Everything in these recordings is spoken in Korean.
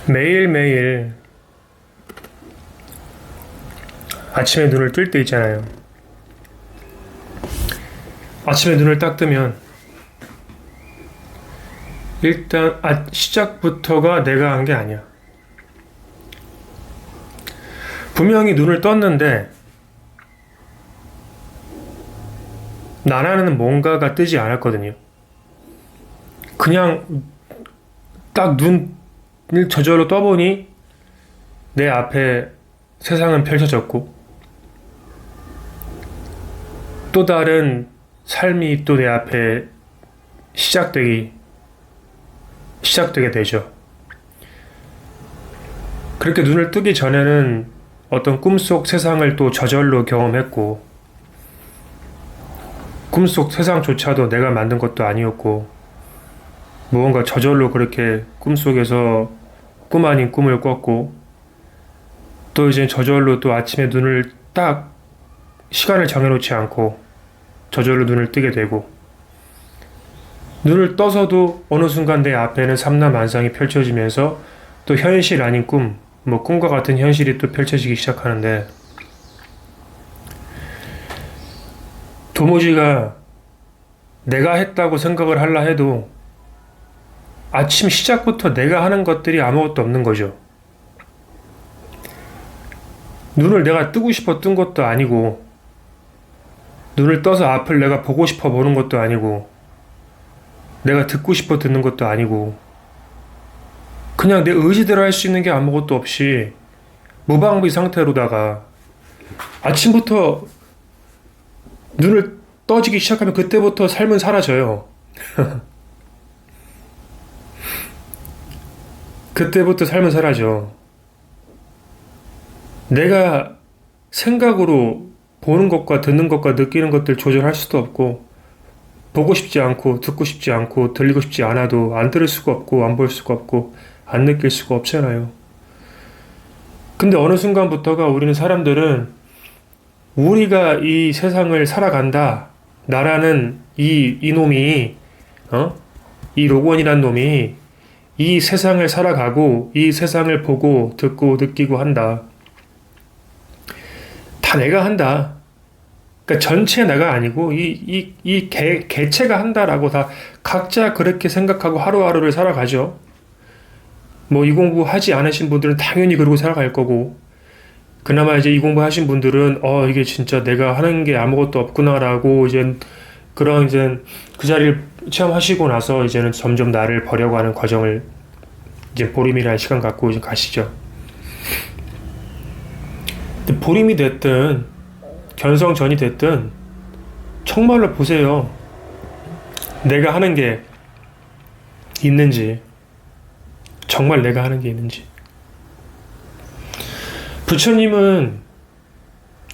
매일매일 아침에 눈을 뜰 때 있잖아요. 아침에 눈을 딱 뜨면 일단 시작부터가 내가 한 게 아니야. 분명히 눈을 떴는데 나라는 뭔가가 뜨지 않았거든요. 그냥 딱 눈을 저절로 떠보니 내 앞에 세상은 펼쳐졌고 또 다른 삶이 또 내 앞에 시작되게 되죠. 그렇게 눈을 뜨기 전에는 어떤 꿈속 세상을 또 저절로 경험했고 꿈속 세상조차도 내가 만든 것도 아니었고 무언가 저절로 그렇게 꿈속에서 꿈 아닌 꿈을 꿨고 또 이제 저절로 또 아침에 눈을 딱 시간을 정해놓지 않고 저절로 눈을 뜨게 되고 눈을 떠서도 어느 순간 내 앞에는 삼라만상이 펼쳐지면서 또 현실 아닌 꿈, 꿈과 같은 현실이 또 펼쳐지기 시작하는데 도무지가 내가 했다고 생각을 하려 해도 아침 시작부터 내가 하는 것들이 아무것도 없는 거죠. 눈을 내가 뜨고 싶어 뜬 것도 아니고 눈을 떠서 앞을 내가 보고 싶어 보는 것도 아니고 내가 듣고 싶어 듣는 것도 아니고 그냥 내 의지대로 할 수 있는 게 아무것도 없이 무방비 상태로다가 아침부터 눈을 떠지기 시작하면 그때부터 삶은 사라져요. 그때부터 삶은 사라져. 내가 생각으로 보는 것과 듣는 것과 느끼는 것들 조절할 수도 없고 보고 싶지 않고 듣고 싶지 않고 들리고 싶지 않아도 안 들을 수가 없고 안 볼 수가 없고 안 느낄 수가 없잖아요. 근데 어느 순간부터가 우리는 사람들은 우리가 이 세상을 살아간다. 나라는 이놈이 이 로건이란 놈이 이 세상을 살아가고 이 세상을 보고 듣고 느끼고 한다. 다 내가 한다. 그러니까 전체 내가 아니고 이 개체가 한다라고 다 각자 그렇게 생각하고 하루하루를 살아가죠. 이 공부 하지 않으신 분들은 당연히 그러고 살아갈 거고 그나마 이제 이 공부 하신 분들은 이게 진짜 내가 하는 게 아무것도 없구나라고 이제 그런 이제 그 자리를 체험하시고 나서 이제는 점점 나를 버려고 하는 과정을 이제 보림이라는 시간 갖고 이제 가시죠. 근데 보림이 됐든 견성전이 됐든 정말로 보세요. 내가 하는 게 있는지 정말 내가 하는 게 있는지. 부처님은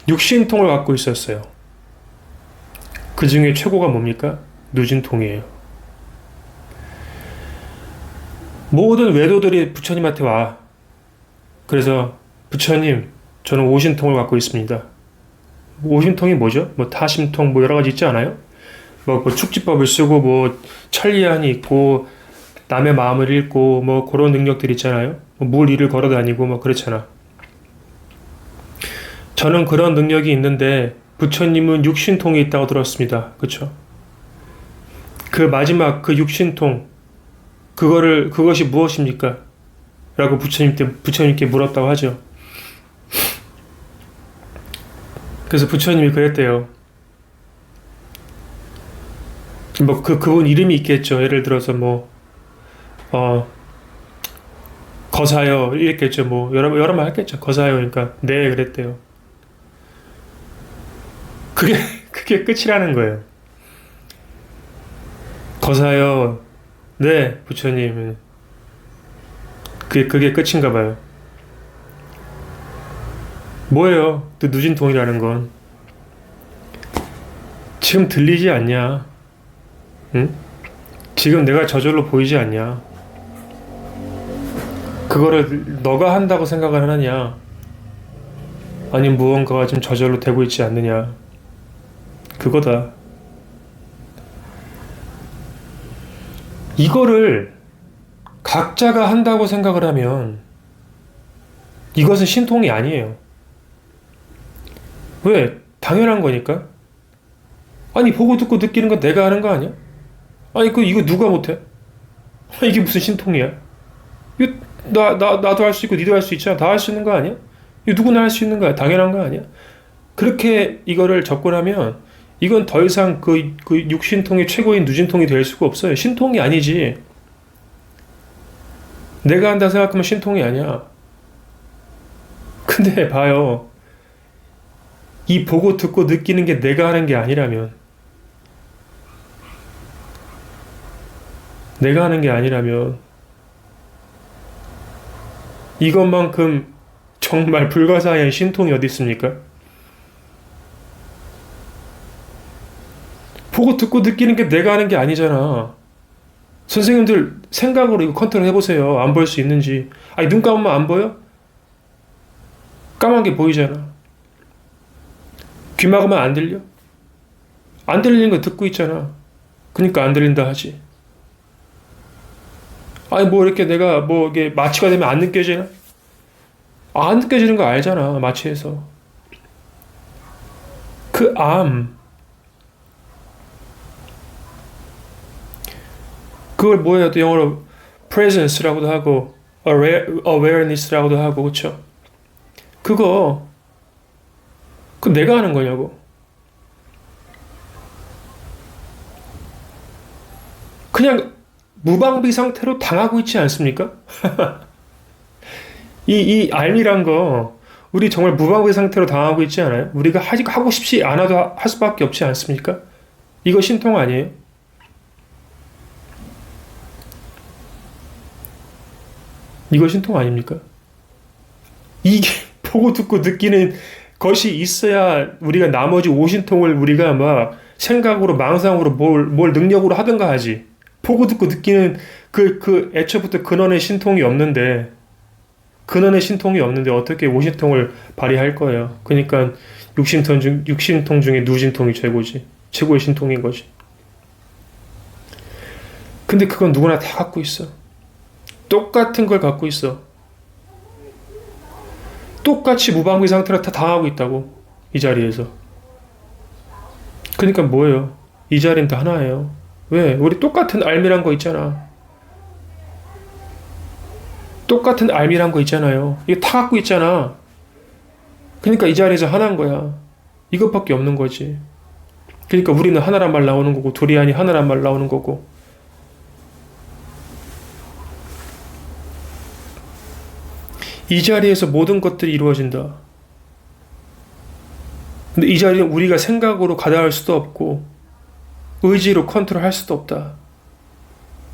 육신통을 갖고 있었어요. 그 중에 최고가 뭡니까? 누진통이에요. 모든 외도들이 부처님한테 와. 그래서 부처님, 저는 오신통을 갖고 있습니다. 오신통이 뭐죠? 타심통 여러 가지 있지 않아요? 축지법을 쓰고 천리안이 있고 남의 마음을 읽고 그런 능력들이 있잖아요. 물 위를 걸어 다니고 그렇잖아. 저는 그런 능력이 있는데 부처님은 육신통이 있다고 들었습니다. 그쵸? 그 마지막 그 육신통 그것이 무엇입니까? 라고 부처님께 물었다고 하죠. 그래서 부처님이 그랬대요. 그분 이름이 있겠죠. 예를 들어서 거사요 이랬겠죠. 여러 말 했겠죠. 거사요. 그러니까 네 그랬대요. 그게 끝이라는 거예요. 거사요. 네 부처님. 그게 끝인가 봐요. 뭐예요? 또 누진통이라는 건 지금 들리지 않냐? 응? 지금 내가 저절로 보이지 않냐? 그거를 너가 한다고 생각을 하느냐? 아니면 무언가가 좀 저절로 되고 있지 않느냐? 그거다. 이거를 각자가 한다고 생각을 하면 이것은 신통이 아니에요. 왜? 당연한 거니까. 아니, 보고 듣고 느끼는 건 내가 하는 거 아니야? 아니, 이거 누가 못해? 이게 무슨 신통이야? 이거 나도 할 수 있고 니도 할 수 있잖아. 다 할 수 있는 거 아니야? 이거 누구나 할 수 있는 거야. 당연한 거 아니야? 그렇게 이거를 접근하면 이건 더 이상 그 육신통이 최고인 누진통이 될 수가 없어요. 신통이 아니지. 내가 한다 생각하면 신통이 아니야. 근데 봐요. 이 보고 듣고 느끼는 게 내가 하는 게 아니라면, 내가 하는 게 아니라면, 이것만큼 정말 불가사의한 신통이 어디 있습니까? 보고 듣고 느끼는 게 내가 하는 게 아니잖아. 선생님들 생각으로 이거 컨트롤 해보세요. 안 보일 수 있는지. 아니, 눈 감으면 안 보여? 까만 게 보이잖아. 귀 막으면 안 들려? 안 들리는 거 듣고 있잖아. 그러니까 안 들린다 하지. 아니, 뭐 이렇게 내가 뭐 이게 마취가 되면 안 느껴지나? 안 느껴지는 거 알잖아. 마취해서. 그 그걸 뭐예요? 또 영어로 presence라고도 하고 awareness라고도 하고, 그쵸? 그거 내가 하는 거냐고. 그냥 무방비 상태로 당하고 있지 않습니까? 이 알미란 거 우리 정말 무방비 상태로 당하고 있지 않아요? 우리가 하고 싶지 않아도 할 수밖에 없지 않습니까? 이거 신통 아니에요? 이거 신통 아닙니까? 이게 보고 듣고 느끼는 것이 있어야 우리가 나머지 오신통을 우리가 막 생각으로 망상으로 뭘 능력으로 하든가 하지. 보고 듣고 느끼는 애초부터 근원의 신통이 없는데 어떻게 오신통을 발휘할 거예요. 그러니까 육신통 중에 누진통이 최고지. 최고의 신통인 거지. 근데 그건 누구나 다 갖고 있어. 똑같은 걸 갖고 있어. 똑같이 무방비 상태로 다 당하고 있다고. 이 자리에서. 그러니까 뭐예요? 이 자리는 다 하나예요. 왜? 우리 똑같은 알미란 거 있잖아. 똑같은 알미란 거 있잖아요. 이거 다 갖고 있잖아. 그러니까 이 자리에서 하나인 거야. 이것밖에 없는 거지. 그러니까 우리는 하나란 말 나오는 거고, 둘이 아니 하나란 말 나오는 거고. 이 자리에서 모든 것들이 이루어진다. 근데 이 자리는 우리가 생각으로 가다할 수도 없고 의지로 컨트롤할 수도 없다.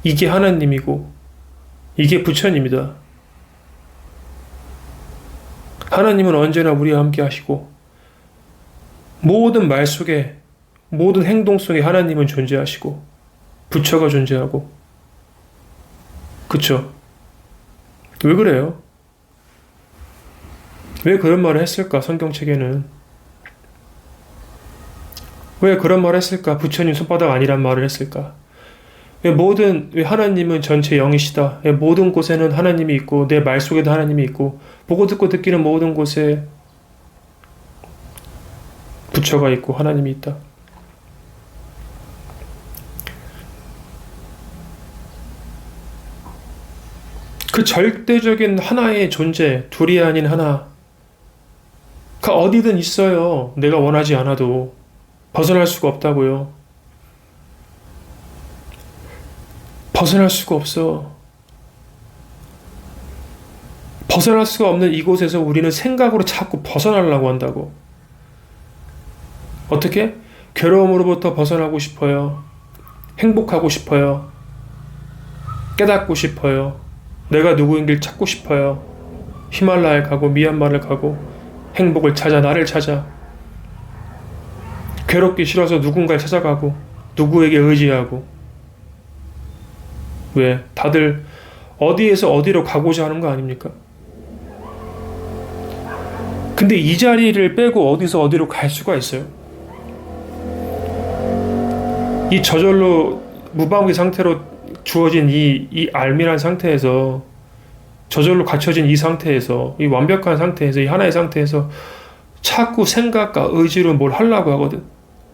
이게 하나님이고 이게 부처님이다. 하나님은 언제나 우리와 함께 하시고 모든 말 속에 모든 행동 속에 하나님은 존재하시고 부처가 존재하고. 그쵸? 왜 그래요? 왜 그런 말을 했을까? 성경책에는. 왜 그런 말을 했을까? 부처님 손바닥 아니란 말을 했을까? 왜 하나님은 전체 영이시다. 왜 모든 곳에는 하나님이 있고 내 말 속에도 하나님이 있고 보고 듣고 느끼는 모든 곳에 부처가 있고 하나님이 있다. 그 절대적인 하나의 존재, 둘이 아닌 하나, 어디든 있어요. 내가 원하지 않아도 벗어날 수가 없다고요. 벗어날 수가 없어. 벗어날 수가 없는 이곳에서 우리는 생각으로 자꾸 벗어나려고 한다고. 어떻게? 괴로움으로부터 벗어나고 싶어요. 행복하고 싶어요. 깨닫고 싶어요. 내가 누구인지를 찾고 싶어요. 히말라야에 가고 미얀마를 가고 행복을 찾아, 나를 찾아. 괴롭기 싫어서 누군가를 찾아가고 누구에게 의지하고. 왜? 다들 어디에서 어디로 가고자 하는 거 아닙니까? 근데 이 자리를 빼고 어디서 어디로 갈 수가 있어요? 이 저절로 무방비 상태로 주어진 이 알미란 상태에서, 저절로 갖춰진 이 상태에서, 이 완벽한 상태에서, 이 하나의 상태에서 자꾸 생각과 의지로 뭘 하려고 하거든.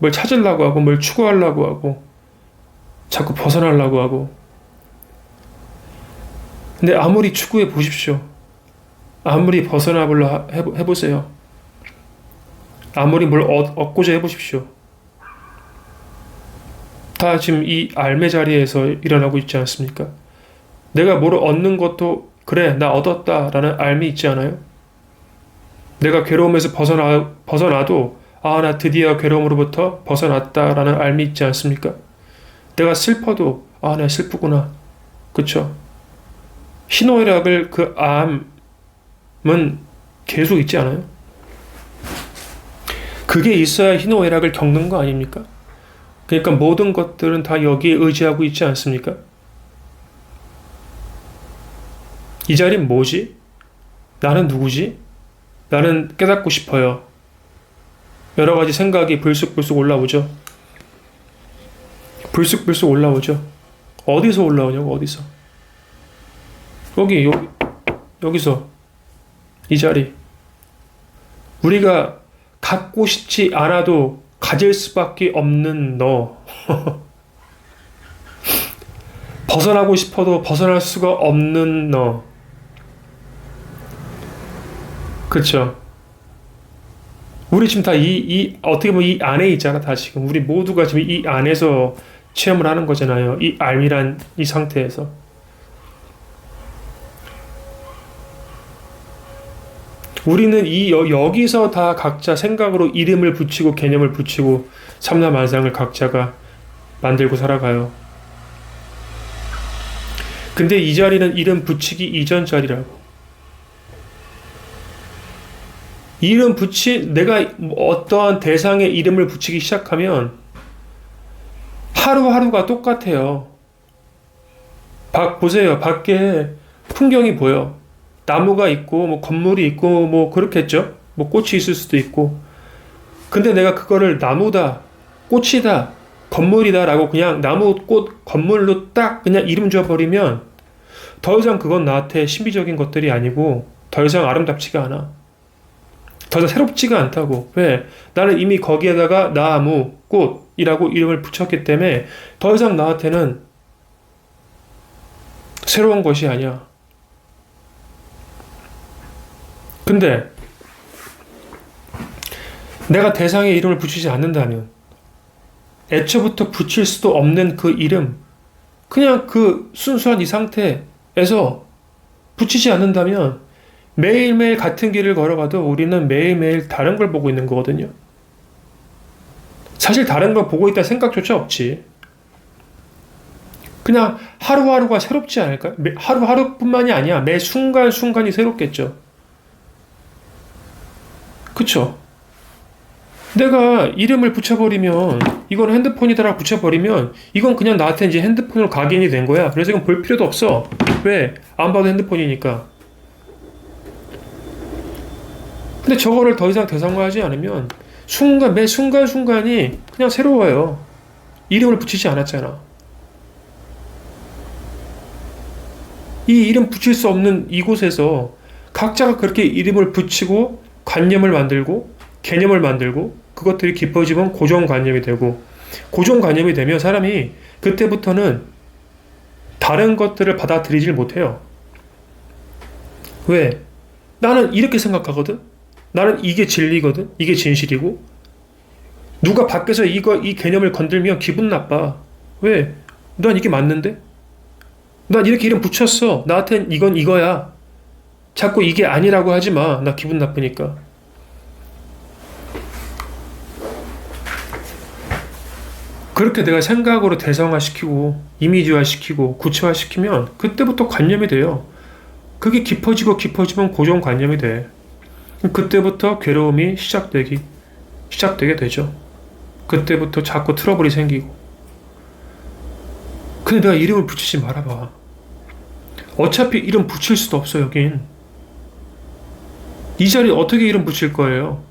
뭘 찾으려고 하고, 뭘 추구하려고 하고, 자꾸 벗어나려고 하고. 근데 아무리 추구해 보십시오. 아무리 벗어나보려 해보세요. 아무리 뭘 얻고자 해보십시오. 다 지금 이 알매 자리에서 일어나고 있지 않습니까? 내가 뭘 얻는 것도 그래 나 얻었다 라는 알미 있지 않아요? 내가 괴로움에서 벗어나도 아 나 드디어 괴로움으로부터 벗어났다 라는 알미 있지 않습니까? 내가 슬퍼도 아 나 슬프구나. 그쵸? 희노애락을 그 암은 계속 있지 않아요? 그게 있어야 희노애락을 겪는 거 아닙니까? 그러니까 모든 것들은 다 여기에 의지하고 있지 않습니까? 이 자리는 뭐지? 나는 누구지? 나는 깨닫고 싶어요. 여러 가지 생각이 불쑥불쑥 올라오죠. 불쑥불쑥 올라오죠. 어디서 올라오냐고, 어디서. 여기서. 이 자리. 우리가 갖고 싶지 않아도 가질 수밖에 없는 너. 벗어나고 싶어도 벗어날 수가 없는 너. 그쵸? 우리 지금 다 어떻게 보면 이 안에 있잖아, 다 지금. 우리 모두가 지금 이 안에서 체험을 하는 거잖아요. 이 알미란 이 상태에서. 우리는 여기서 다 각자 생각으로 이름을 붙이고 개념을 붙이고 삼라만상을 각자가 만들고 살아가요. 근데 이 자리는 이름 붙이기 이전 자리라고. 내가 어떠한 대상에 이름을 붙이기 시작하면 하루하루가 똑같아요. 보세요. 밖에 풍경이 보여. 나무가 있고, 뭐 건물이 있고, 뭐 그렇겠죠? 뭐 꽃이 있을 수도 있고. 근데 내가 그거를 나무다, 꽃이다, 건물이다 라고 그냥 나무, 꽃, 건물로 딱 그냥 이름 줘버리면 더 이상 그건 나한테 신비적인 것들이 아니고 더 이상 아름답지가 않아. 더 이상 새롭지가 않다고. 왜? 나는 이미 거기에다가 나무, 꽃이라고 이름을 붙였기 때문에 더 이상 나한테는 새로운 것이 아니야. 근데 내가 대상에 이름을 붙이지 않는다면, 애초부터 붙일 수도 없는 그 이름, 그냥 그 순수한 이 상태에서 붙이지 않는다면 매일매일 같은 길을 걸어가도 우리는 매일매일 다른 걸 보고 있는 거거든요. 사실 다른 걸 보고 있다는 생각조차 없지. 그냥 하루하루가 새롭지 않을까? 하루하루뿐만이 아니야. 매 순간순간이 새롭겠죠. 그쵸? 내가 이름을 붙여버리면, 이건 핸드폰이다라고 붙여버리면, 이건 그냥 나한테 이제 핸드폰으로 각인이 된 거야. 그래서 이건 볼 필요도 없어. 왜? 안 봐도 핸드폰이니까. 근데 저거를 더 이상 대상화하지 않으면, 매 순간순간이 그냥 새로워요. 이름을 붙이지 않았잖아. 이 이름 붙일 수 없는 이곳에서 각자가 그렇게 이름을 붙이고, 관념을 만들고, 개념을 만들고, 그것들이 깊어지면 고정관념이 되고, 고정관념이 되면 사람이 그때부터는 다른 것들을 받아들이질 못해요. 왜? 나는 이렇게 생각하거든? 나는 이게 진리거든? 이게 진실이고? 누가 밖에서 이 개념을 건들면 기분 나빠. 왜? 난 이게 맞는데? 난 이렇게 이름 붙였어. 나한텐 이건 이거야. 자꾸 이게 아니라고 하지 마. 나 기분 나쁘니까. 그렇게 내가 생각으로 대상화시키고 이미지화시키고 구체화시키면 그때부터 관념이 돼요. 그게 깊어지고 깊어지면 고정관념이 돼. 그때부터 괴로움이 시작되게 되죠. 그때부터 자꾸 트러블이 생기고. 근데 내가 이름을 붙이지 말아봐. 어차피 이름 붙일 수도 없어, 여긴. 이 자리에 어떻게 이름 붙일 거예요?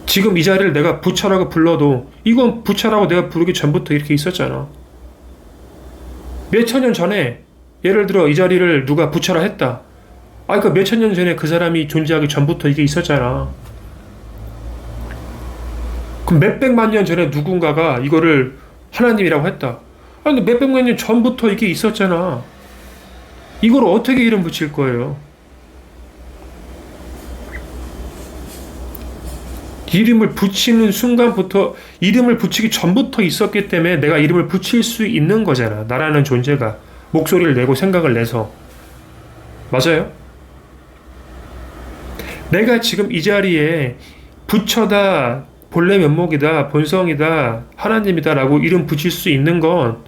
지금 이 자리를 내가 부처라고 불러도 이건 부처라고 내가 부르기 전부터 이렇게 있었잖아. 몇천 년 전에 예를 들어 이 자리를 누가 부처라 했다. 그 몇천 년 전에 그 사람이 존재하기 전부터 이게 있었잖아. 그럼 몇백만 년 전에 누군가가 이거를 하나님이라고 했다. 근데 몇백만 년 전부터 이게 있었잖아. 이걸 어떻게 이름 붙일 거예요? 이름을 붙이는 순간부터, 이름을 붙이기 전부터 있었기 때문에 내가 이름을 붙일 수 있는 거잖아. 나라는 존재가 목소리를 내고 생각을 내서. 맞아요? 내가 지금 이 자리에 부처다, 본래 면목이다, 본성이다, 하나님이다 라고 이름 붙일 수 있는 건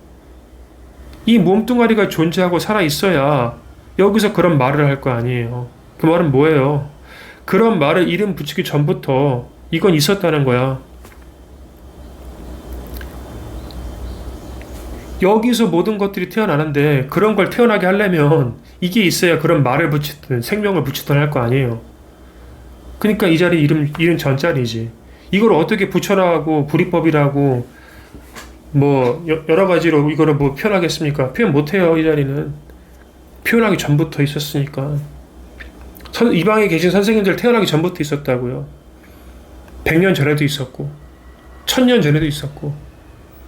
이 몸뚱아리가 존재하고 살아있어야 여기서 그런 말을 할 거 아니에요. 그 말은 뭐예요? 그런 말을 이름 붙이기 전부터 이건 있었다는 거야. 여기서 모든 것들이 태어나는데 그런 걸 태어나게 하려면 이게 있어야 그런 말을 붙이든 생명을 붙이든 할 거 아니에요. 그러니까 이 자리 이름 전자리지. 이걸 어떻게 부처라고 불이법이라고 뭐 여러 가지로 이거를 뭐 표현하겠습니까? 표현 못해요. 이 자리는 표현하기 전부터 있었으니까. 이 방에 계신 선생님들 태어나기 전부터 있었다고요. 100년 전에도 있었고 1000년 전에도 있었고,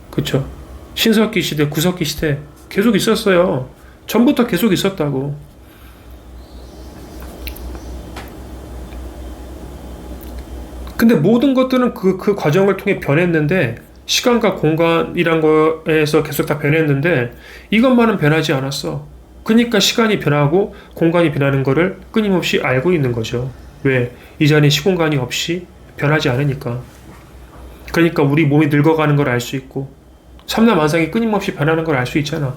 그쵸? 신석기 시대, 구석기 시대 계속 있었어요. 전부터 계속 있었다고. 근데 모든 것들은 그 과정을 통해 변했는데, 시간과 공간이란 거에서 계속 다 변했는데 이것만은 변하지 않았어. 그러니까 시간이 변하고 공간이 변하는 거를 끊임없이 알고 있는 거죠. 왜? 이 자리는 시공간이 없이 변하지 않으니까. 그러니까 우리 몸이 늙어가는 걸 알 수 있고 삼라만상이 끊임없이 변하는 걸 알 수 있잖아.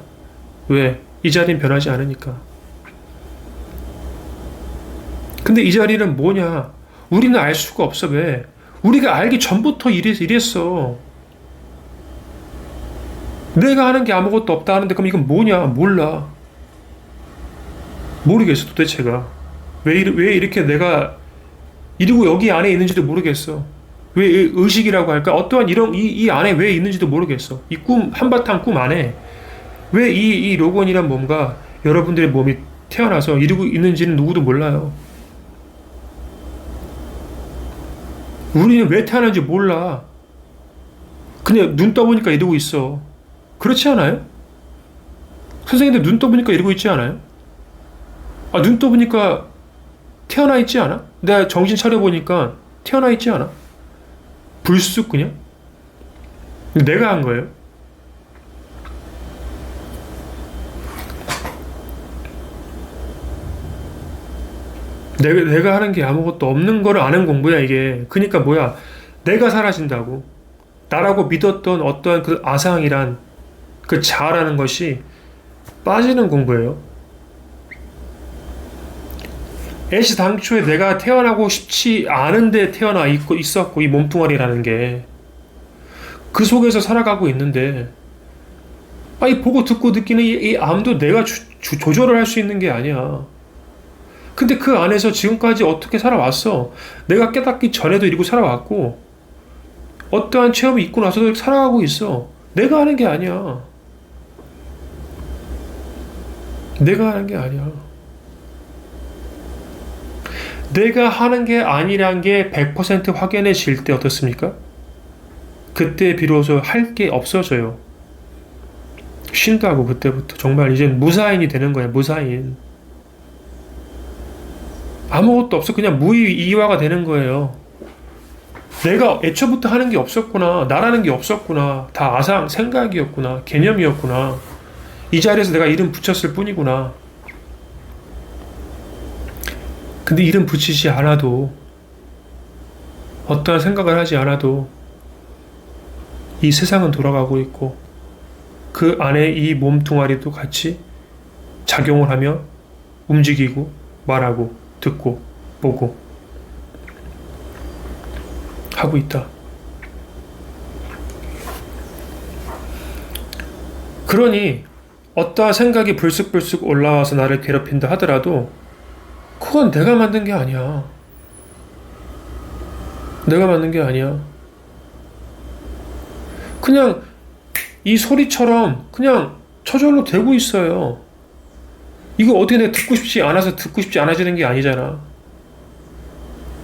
왜? 이 자리는 변하지 않으니까. 근데 이 자리는 뭐냐? 우리는 알 수가 없어. 왜? 우리가 알기 전부터 이랬어. 내가 하는 게 아무것도 없다 하는데 그럼 이건 뭐냐? 몰라. 모르겠어 도대체가. 왜 이렇게 내가 이러고 여기 안에 있는지도 모르겠어. 왜 의식이라고 할까? 어떠한 이 안에 왜 있는지도 모르겠어. 이 한바탕 꿈 안에 왜 이 로건이란 몸과 여러분들의 몸이 태어나서 이러고 있는지는 누구도 몰라요. 우리는 왜 태어난지 몰라. 그냥 눈 떠보니까 이러고 있어. 그렇지 않아요? 선생님들 눈 떠보니까 이러고 있지 않아요? 눈 떠보니까 태어나 있지 않아? 내가 정신 차려보니까 태어나 있지 않아? 불쑥 그냥? 내가 한 거예요. 내가 하는 게 아무것도 없는 거를 아는 공부야, 이게. 그러니까 뭐야? 내가 사라진다고. 나라고 믿었던 어떠한 그 아상이란 그 자아라는 것이 빠지는 공부예요. 애시 당초에 내가 태어나고 싶지 않은데 태어나 있었고, 이 몸뚱아리라는 게. 그 속에서 살아가고 있는데, 이 보고 듣고 느끼는 이 암도 내가 조절을 할 수 있는 게 아니야. 근데 그 안에서 지금까지 어떻게 살아왔어? 내가 깨닫기 전에도 이러고 살아왔고, 어떠한 체험이 있고 나서도 살아가고 있어. 내가 하는 게 아니야. 내가 하는 게 아니야. 내가 하는 게 아니란 게 100% 확연해질 때 어떻습니까? 그때 비로소 할 게 없어져요. 쉰다고 그때부터. 정말 이젠 무사인이 되는 거야. 무사인. 아무것도 없어. 그냥 무의이화가 되는 거예요. 내가 애초부터 하는 게 없었구나. 나라는 게 없었구나. 다 아상, 생각이었구나. 개념이었구나. 이 자리에서 내가 이름 붙였을 뿐이구나. 근데 이름 붙이지 않아도, 어떠한 생각을 하지 않아도 이 세상은 돌아가고 있고 그 안에 이 몸뚱아리도 같이 작용을 하며 움직이고 말하고 듣고 보고 하고 있다. 그러니 어떠한 생각이 불쑥불쑥 올라와서 나를 괴롭힌다 하더라도 그건 내가 만든 게 아니야. 내가 만든 게 아니야. 그냥 이 소리처럼 그냥 저절로 되고 있어요. 이거 어떻게 내가 듣고 싶지 않아서 듣고 싶지 않아지는 게 아니잖아.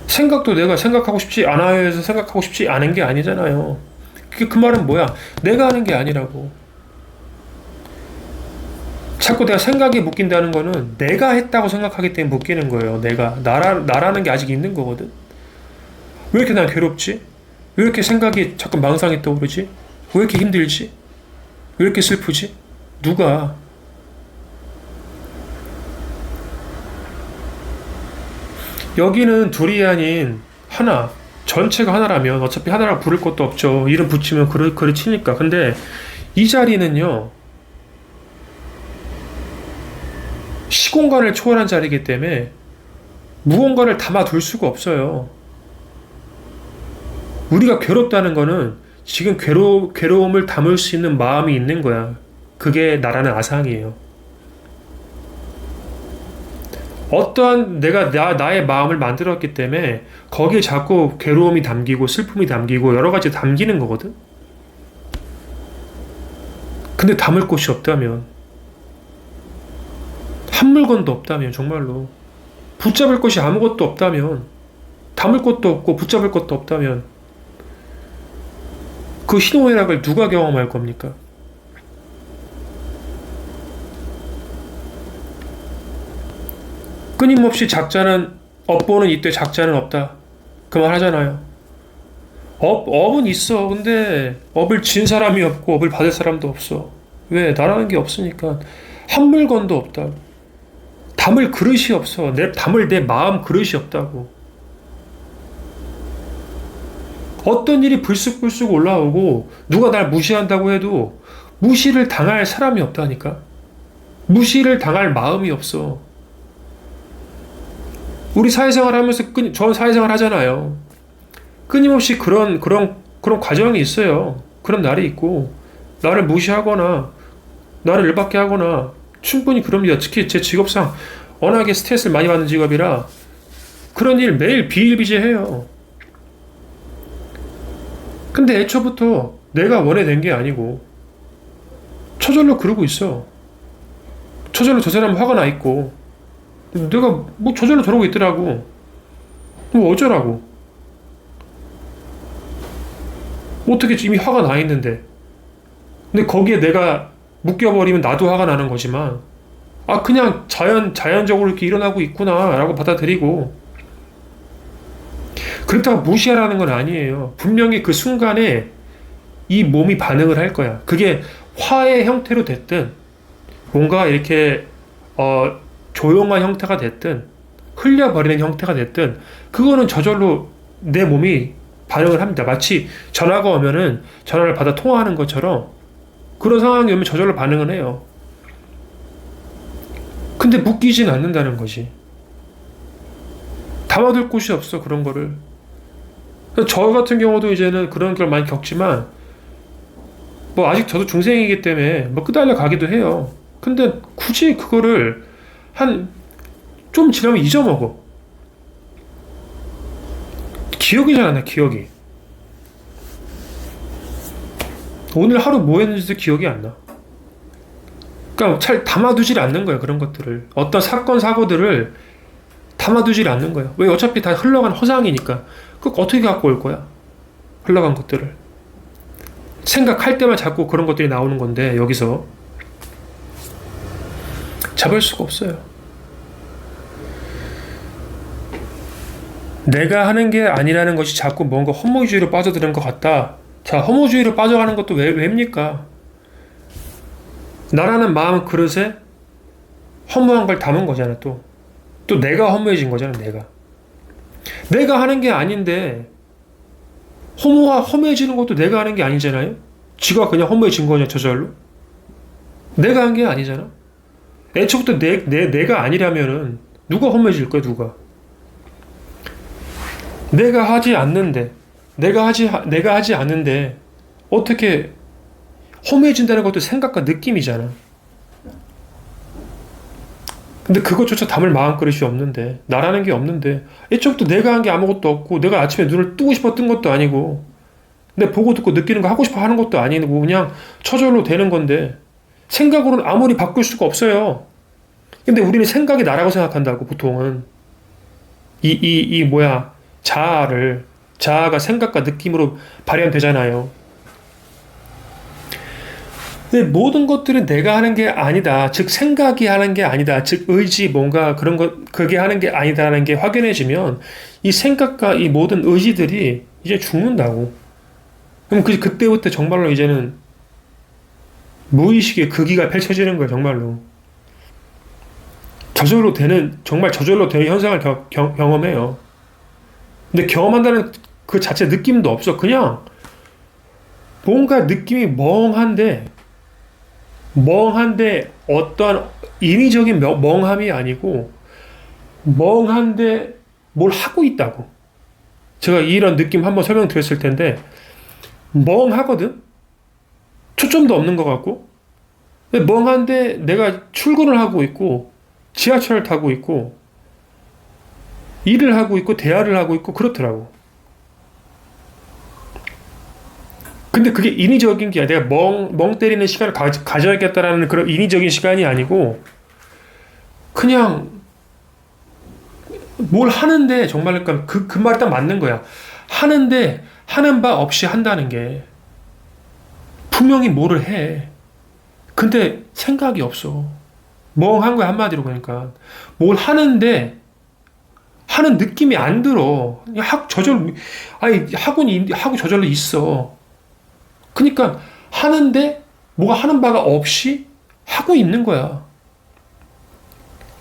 생각도 내가 생각하고 싶지 않아요 해서 생각하고 싶지 않은 게 아니잖아요. 그 말은 뭐야? 내가 하는 게 아니라고. 자꾸 내가 생각에 묶인다는 거는 내가 했다고 생각하기 때문에 묶이는 거예요. 나라는 게 아직 있는 거거든. 왜 이렇게 난 괴롭지? 왜 이렇게 생각이 자꾸 망상이 떠오르지? 왜 이렇게 힘들지? 왜 이렇게 슬프지? 누가? 여기는 둘이 아닌 하나. 전체가 하나라면 어차피 하나라고 부를 것도 없죠. 이름 붙이면 그래 치니까. 근데 이 자리는요. 시공간을 초월한 자리이기 때문에 무언가를 담아둘 수가 없어요. 우리가 괴롭다는 거는 지금 괴로움을 담을 수 있는 마음이 있는 거야. 그게 나라는 아상이에요. 어떠한 나의 마음을 만들었기 때문에 거기에 자꾸 괴로움이 담기고 슬픔이 담기고 여러 가지 담기는 거거든. 근데 담을 곳이 없다면, 한 물건도 없다면, 정말로 붙잡을 것이 아무것도 없다면, 담을 것도 없고 붙잡을 것도 없다면 그 희노애락을 누가 경험할 겁니까? 끊임없이 작자는 업보는 있되 작자는 없다. 그 말 하잖아요. 업은 있어. 근데 업을 진 사람이 없고 업을 받을 사람도 없어. 왜? 나라는 게 없으니까. 한 물건도 없다. 담을 그릇이 없어. 담을 내 마음 그릇이 없다고. 어떤 일이 불쑥불쑥 올라오고 누가 날 무시한다고 해도 무시를 당할 사람이 없다니까. 무시를 당할 마음이 없어. 우리 사회생활 하면서 저 사회생활 하잖아요. 끊임없이 그런 과정이 있어요. 그런 날이 있고 나를 무시하거나 나를 열받게 하거나 충분히 그럽니다. 특히 제 직업상 워낙에 스트레스를 많이 받는 직업이라 그런 일 매일 비일비재해요. 근데 애초부터 내가 원해낸 게 아니고 저절로 그러고 있어. 저절로 저 사람 화가 나 있고 내가 뭐 저절로 저러고 있더라고. 뭐 어쩌라고. 어떻게 이미 화가 나 있는데. 근데 거기에 내가 묶여버리면 나도 화가 나는 거지만 그냥 자연적으로 이렇게 일어나고 있구나 라고 받아들이고 그렇다고 무시하라는 건 아니에요. 분명히 그 순간에 이 몸이 반응을 할 거야. 그게 화의 형태로 됐든 뭔가 이렇게 조용한 형태가 됐든 흘려버리는 형태가 됐든 그거는 저절로 내 몸이 반응을 합니다. 마치 전화가 오면은 전화를 받아 통화하는 것처럼 그런 상황이 오면 저절로 반응을 해요. 근데 묶이진 않는다는 거지. 담아둘 곳이 없어, 그런 거를. 저 같은 경우도 이제는 그런 걸 많이 겪지만 뭐 아직 저도 중생이기 때문에 뭐 끄달려 가기도 해요. 근데 굳이 그거를 좀 지나면 잊어먹어. 기억이 잘 안 나, 기억이. 오늘 하루 뭐 했는지도 기억이 안 나. 그러니까 잘 담아두질 않는 거예요, 그런 것들을. 어떤 사건, 사고들을 담아두질 않는 거예요. 왜? 어차피 다 흘러간 허상이니까. 그거 어떻게 갖고 올 거야? 흘러간 것들을. 생각할 때만 자꾸 그런 것들이 나오는 건데, 여기서. 잡을 수가 없어요. 내가 하는 게 아니라는 것이 자꾸 뭔가 허무주의로 빠져드는 것 같다. 자, 허무주의로 빠져가는 것도 왜입니까? 나라는 마음 그릇에 허무한 걸 담은 거잖아, 또. 또 내가 허무해진 거잖아, 내가. 내가 하는 게 아닌데, 허무해지는 것도 내가 하는 게 아니잖아요? 지가 그냥 허무해진 거냐, 저절로? 내가 한 게 아니잖아? 애초부터 내가 아니라면은, 누가 허무해질 거야, 누가? 내가 하지 않는데, 내가 하지 않는데, 어떻게 허무해진다는 것도 생각과 느낌이잖아. 근데 그것조차 담을 마음그릇이 없는데, 나라는 게 없는데, 애초부터 내가 한 게 아무것도 없고, 내가 아침에 눈을 뜨고 싶어 뜬 것도 아니고, 내 보고 듣고 느끼는 거 하고 싶어 하는 것도 아니고, 그냥 저절로 되는 건데, 생각으로는 아무리 바꿀 수가 없어요. 근데 우리는 생각이 나라고 생각한다고, 보통은. 자아가 생각과 느낌으로 발현되잖아요. 근데 모든 것들은 내가 하는 게 아니다. 즉, 생각이 하는 게 아니다. 즉, 의지, 뭔가 그런 것, 그게 하는 게 아니다라는 게 확연해지면 이 생각과 이 모든 의지들이 이제 죽는다고. 그럼 그때부터 정말로 이제는 무의식의 극기가 펼쳐지는 거예요, 정말로. 정말 저절로 되는 현상을 경험해요. 근데 경험한다는 그 자체 느낌도 없어. 그냥 뭔가 느낌이 멍한데 어떠한 인위적인 멍함이 아니고 멍한데 뭘 하고 있다고. 제가 이런 느낌 한번 설명드렸을 텐데 멍하거든? 초점도 없는 것 같고 근데 멍한데 내가 출근을 하고 있고 지하철을 타고 있고 일을 하고 있고 대화를 하고 있고 그렇더라고. 근데 그게 인위적인 게 아니라 내가 멍 때리는 시간을 가져야겠다라는 그런 인위적인 시간이 아니고 그냥 뭘 하는데 정말 그 말이 딱 맞는 거야. 하는데 하는 바 없이 한다는 게 분명히 뭐를 해. 근데 생각이 없어. 멍한 거야 한마디로 그러니까. 뭘 하는데 하는 느낌이 안 들어. 그냥 하고 저절로 있어. 그러니까 하는데 뭐가 하는 바가 없이 하고 있는 거야.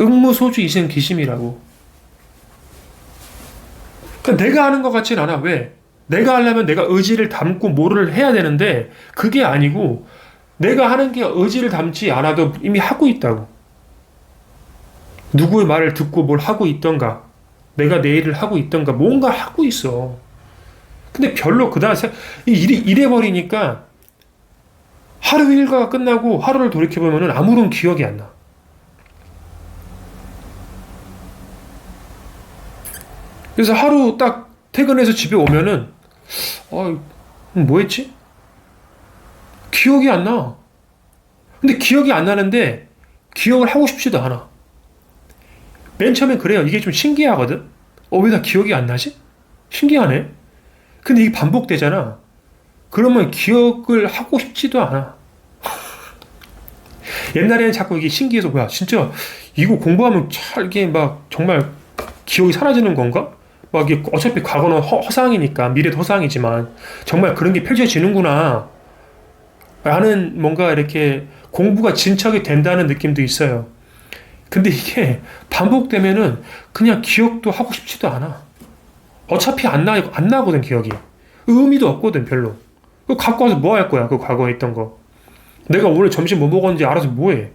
응무소주 이생기심이라고. 그러니까 내가 하는 것 같진 않아. 왜? 내가 하려면 내가 의지를 담고 뭐를 해야 되는데 그게 아니고 내가 하는 게 의지를 담지 않아도 이미 하고 있다고. 누구의 말을 듣고 뭘 하고 있던가 내가 내 일을 하고 있던가 뭔가 하고 있어. 근데 별로 그다음 이래버리니까 하루 일과가 끝나고 하루를 돌이켜보면 아무런 기억이 안 나. 그래서 하루 딱 퇴근해서 집에 오면은 뭐 했지? 기억이 안 나. 근데 기억이 안 나는데 기억을 하고 싶지도 않아. 맨 처음엔 그래요. 이게 좀 신기하거든? 왜 나 기억이 안 나지? 신기하네. 근데 이게 반복되잖아. 그러면 기억을 하고 싶지도 않아. 옛날에는 자꾸 이게 신기해서 뭐야 진짜 이거 공부하면 이게 막 정말 기억이 사라지는 건가? 막 이게 어차피 과거는 허상이니까 미래도 허상이지만 정말 그런 게 펼쳐지는구나 라는 뭔가 이렇게 공부가 진척이 된다는 느낌도 있어요. 근데 이게 반복되면은 그냥 기억도 하고 싶지도 않아. 어차피 안 나거든 기억이. 의미도 없거든 별로. 그거 갖고 와서 뭐 할 거야 그 과거에 있던 거. 내가 오늘 점심 뭐 먹었는지 알아서 뭐해.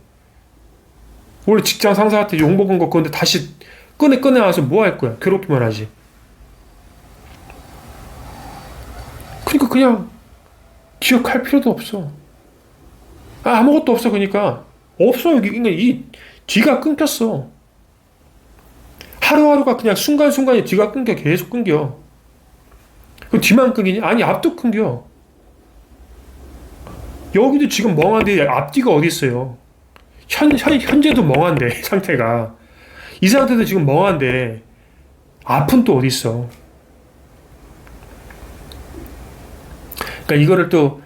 원래 직장 상사한테 욕 먹은 거 근데 다시 꺼내 와서 뭐 할 거야. 괴롭기만 하지. 그러니까 그냥 기억할 필요도 없어. 아무것도 없어. 그러니까 없어. 그러니까 이 뒤가 끊겼어. 하루하루가 그냥 순간순간에 뒤가 끊겨. 계속 끊겨. 그 뒤만 끊기니? 아니 앞도 끊겨. 여기도 지금 멍한데 앞뒤가 어디 있어요. 현재도 멍한데 상태가. 이 상태도 지금 멍한데 앞은 또 어디 있어. 그러니까 이거를 또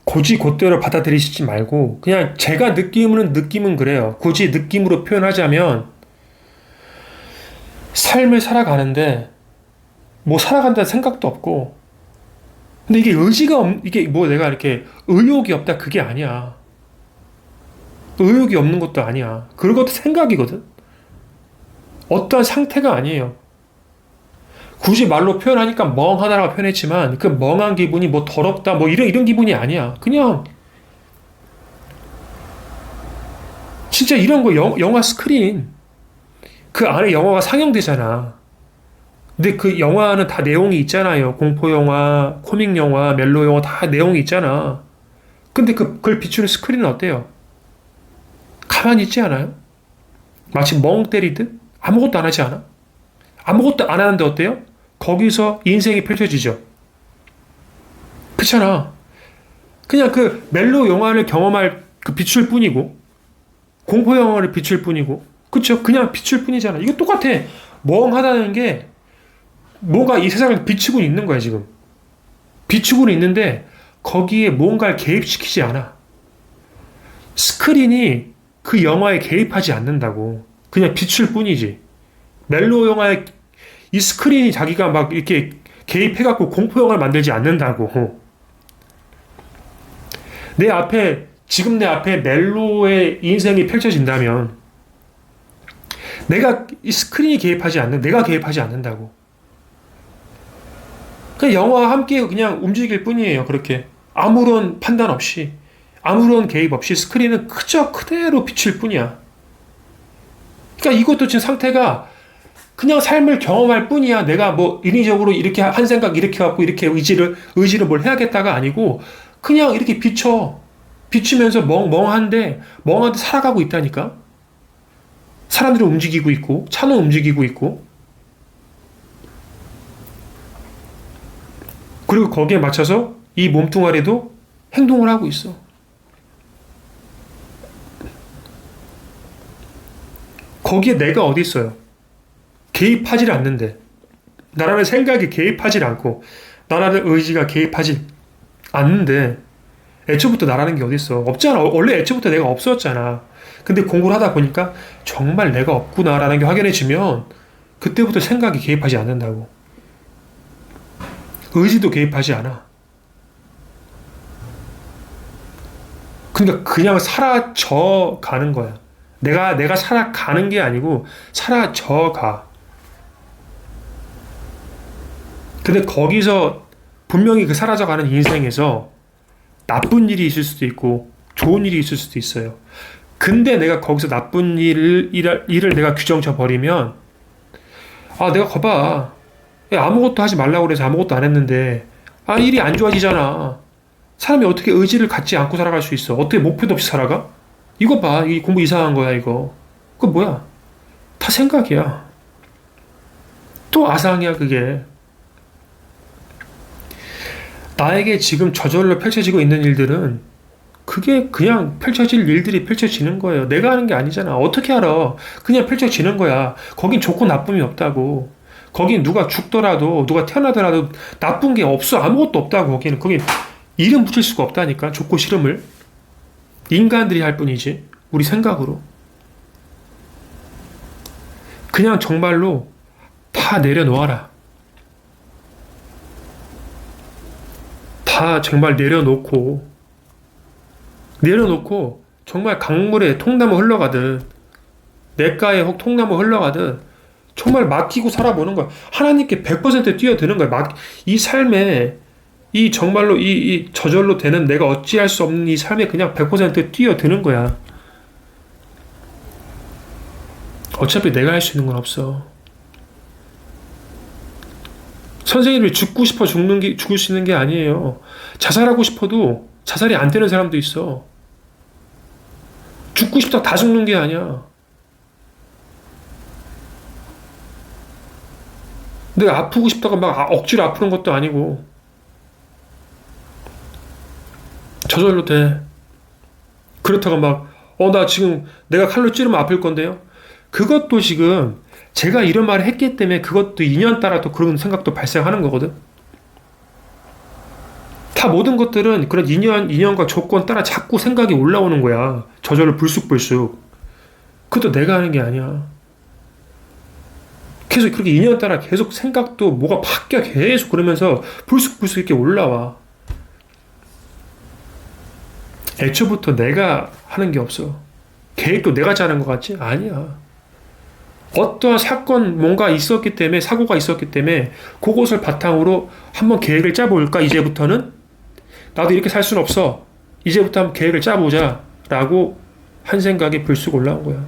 곧대로 받아들이시지 말고 그냥 제가 느낌은 그래요. 굳이 느낌으로 표현하자면 삶을 살아가는데 뭐 살아간다는 생각도 없고 근데 이게 이게 뭐 내가 이렇게 의욕이 없다 그게 아니야. 의욕이 없는 것도 아니야. 그것도 생각이거든. 어떠한 상태가 아니에요. 굳이 말로 표현하니까 멍하다라고 표현했지만 그 멍한 기분이 뭐 더럽다 뭐 이런 기분이 아니야. 그냥 진짜 이런 거 영화 스크린 그 안에 영화가 상영되잖아. 근데 그 영화는 다 내용이 있잖아요. 공포 영화, 코믹 영화, 멜로 영화 다 내용이 있잖아. 근데 그걸 비추는 스크린은 어때요? 가만히 있지 않아요? 마치 멍 때리듯 아무것도 안 하지 않아? 아무것도 안 하는데 어때요? 거기서 인생이 펼쳐지죠. 그렇잖아. 그냥 그 멜로 영화를 경험할 그 비출 뿐이고, 공포 영화를 비출 뿐이고, 그쵸? 그냥 비출 뿐이잖아. 이거 똑같아. 멍하다는 게 뭔가 이 세상을 비추고 있는 거야, 지금. 비추고 있는데 거기에 뭔가를 개입시키지 않아. 스크린이 그 영화에 개입하지 않는다고. 그냥 비출 뿐이지. 멜로 영화에 이 스크린이 자기가 막 이렇게 개입해갖고 공포 영화를 만들지 않는다고. 지금 내 앞에 멜로의 인생이 펼쳐진다면 이 스크린이 내가 개입하지 않는다고. 그냥 영화와 함께 그냥 움직일 뿐이에요. 그렇게. 아무런 판단 없이, 아무런 개입 없이 스크린은 그저 그대로 비칠 뿐이야. 그러니까 이것도 지금 상태가 그냥 삶을 경험할 뿐이야. 내가 뭐 인위적으로 이렇게 한 생각 이렇게 갖고 이렇게 의지를 뭘 해야겠다가 아니고 그냥 이렇게 비추면서 멍한데 살아가고 있다니까. 사람들이 움직이고 있고 차는 움직이고 있고 그리고 거기에 맞춰서 이 몸뚱아리도 행동을 하고 있어. 거기에 내가 어디 있어요? 개입하지 않는데. 나라는 생각이 개입하지 않고 나라는 의지가 개입하지 않는데 애초부터 나라는 게 어디 있어? 없잖아. 원래 애초부터 내가 없었잖아. 근데 공부를 하다 보니까 정말 내가 없구나라는 게 확연해지면 그때부터 생각이 개입하지 않는다고. 의지도 개입하지 않아. 그러니까 그냥 사라져 가는 거야. 내가 살아가는 게 아니고 사라져 가. 근데 거기서 분명히 그 사라져가는 인생에서 나쁜 일이 있을 수도 있고 좋은 일이 있을 수도 있어요. 근데 내가 거기서 나쁜 일을 내가 규정쳐 버리면 내가 거봐. 아무것도 하지 말라고 그래서 아무것도 안 했는데 일이 안 좋아지잖아. 사람이 어떻게 의지를 갖지 않고 살아갈 수 있어? 어떻게 목표도 없이 살아가? 이거 봐. 이 공부 이상한 거야 이거. 그거 뭐야? 다 생각이야. 또 아상이야 그게. 나에게 지금 저절로 펼쳐지고 있는 일들은 그게 그냥 펼쳐질 일들이 펼쳐지는 거예요. 내가 하는 게 아니잖아. 어떻게 알아? 그냥 펼쳐지는 거야. 거긴 좋고 나쁨이 없다고. 거긴 누가 죽더라도 누가 태어나더라도 나쁜 게 없어. 아무것도 없다고. 거긴 이름 붙일 수가 없다니까. 좋고 싫음을. 인간들이 할 뿐이지. 우리 생각으로. 그냥 정말로 다 내려놓아라. 다 정말 내려놓고 정말 강물에 통나무 흘러가듯 냇가에 혹 통나무 흘러가듯 정말 맡기고 살아보는 거야. 하나님께 100% 뛰어드는 거야. 이 삶에 이 정말로 이 저절로 되는 내가 어찌할 수 없는 이 삶에 그냥 100% 뛰어드는 거야. 어차피 내가 할 수 있는 건 없어. 선생님이 죽고 싶어 죽을 수 있는 게 아니에요. 자살하고 싶어도 자살이 안 되는 사람도 있어. 죽고 싶다 다 죽는 게 아니야. 내가 아프고 싶다가 막 억지로 아프는 것도 아니고 저절로 돼. 그렇다고 막 나 지금 내가 칼로 찌르면 아플 건데요. 그것도 지금 제가 이런 말을 했기 때문에 그것도 인연 따라 또 그런 생각도 발생하는 거거든. 다 모든 것들은 그런 인연과 조건 따라 자꾸 생각이 올라오는 거야. 저절로 불쑥불쑥. 그것도 내가 하는 게 아니야. 계속 그렇게 인연 따라 계속 생각도 뭐가 바뀌어 계속 그러면서 불쑥불쑥 이렇게 올라와. 애초부터 내가 하는 게 없어. 계획도 내가 짜는 것 같지? 아니야. 어떠한 사건 뭔가 있었기 때문에 사고가 있었기 때문에 그것을 바탕으로 한번 계획을 짜볼까? 이제부터는 나도 이렇게 살 수는 없어. 이제부터 한번 계획을 짜보자 라고 한 생각이 불쑥 올라온 거야.